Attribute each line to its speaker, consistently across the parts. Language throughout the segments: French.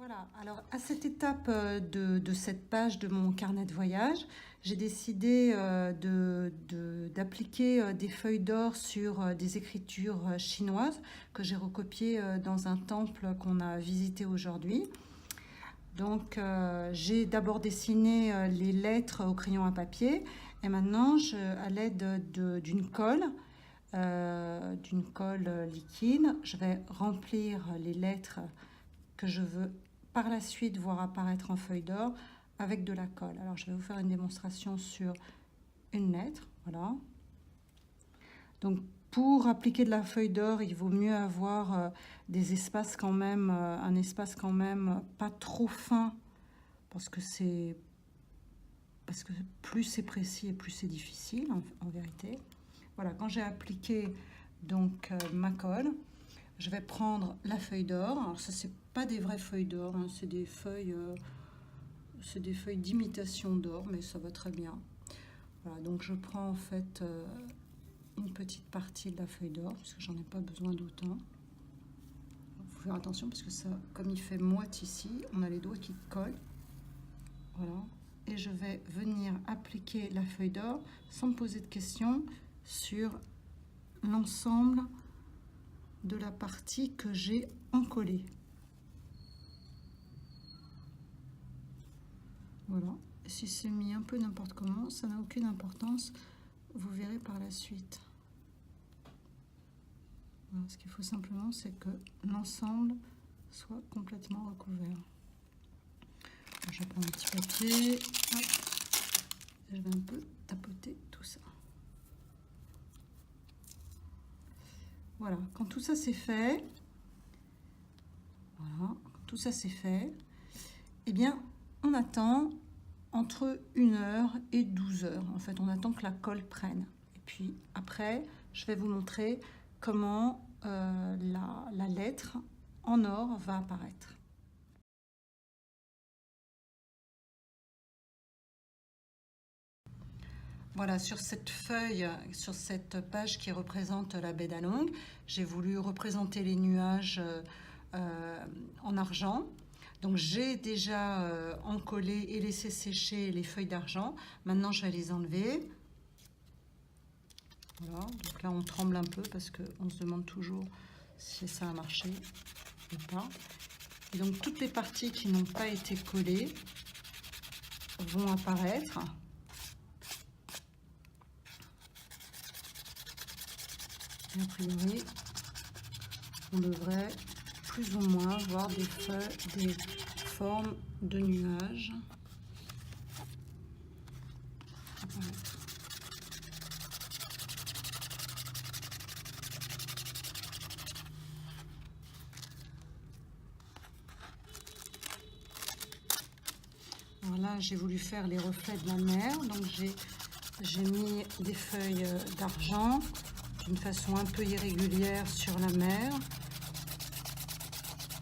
Speaker 1: Voilà, alors à cette étape de cette page de mon carnet de voyage, j'ai décidé d'appliquer des feuilles d'or sur des écritures chinoises que j'ai recopiées dans un temple qu'on a visité aujourd'hui. Donc j'ai d'abord dessiné les lettres au crayon à papier et maintenant à l'aide d'une colle liquide, je vais remplir les lettres que je veux par la suite voir apparaître en feuille d'or avec de la colle. Alors je vais vous faire une démonstration sur une lettre, voilà. Donc pour appliquer de la feuille d'or, il vaut mieux avoir des espaces quand même, un espace quand même pas trop fin, parce que plus c'est précis et plus c'est difficile en vérité. Voilà, quand j'ai appliqué donc ma colle, je vais prendre la feuille d'or. Alors ça, c'est pas des vraies feuilles d'or, hein, c'est des feuilles d'imitation d'or, mais ça va très bien. Voilà, donc je prends en fait une petite partie de la feuille d'or, parce que j'en ai pas besoin d'autant. Il faut faire attention parce que ça, comme il fait moite ici, on a les doigts qui collent. Voilà, et je vais venir appliquer la feuille d'or sans me poser de questions sur l'ensemble de la partie que j'ai encollée. Voilà, si c'est mis un peu n'importe comment, ça n'a aucune importance, vous verrez par la suite. Voilà, ce qu'il faut simplement, c'est que l'ensemble soit complètement recouvert. Alors, je prends un petit papier, hop, je vais un peu tapoter tout ça. Voilà, quand tout ça c'est fait, voilà, quand tout ça c'est fait, eh bien, on attend entre 1 heure et 12 heures. En fait, on attend que la colle prenne. Et puis après, je vais vous montrer comment la lettre en or va apparaître. Voilà, sur cette feuille, sur cette page qui représente la baie d'Along, j'ai voulu représenter les nuages en argent. Donc j'ai déjà encollé et laissé sécher les feuilles d'argent. Maintenant, je vais les enlever. Voilà, donc là, on tremble un peu parce qu'on se demande toujours si ça a marché ou pas. Et donc, toutes les parties qui n'ont pas été collées vont apparaître. Et a priori, on devrait plus ou moins voir des formes de nuages apparaître. Alors là, j'ai voulu faire les reflets de la mer, donc j'ai mis des feuilles d'argent d'une façon un peu irrégulière sur la mer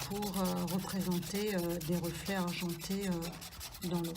Speaker 1: pour représenter des reflets argentés dans l'eau.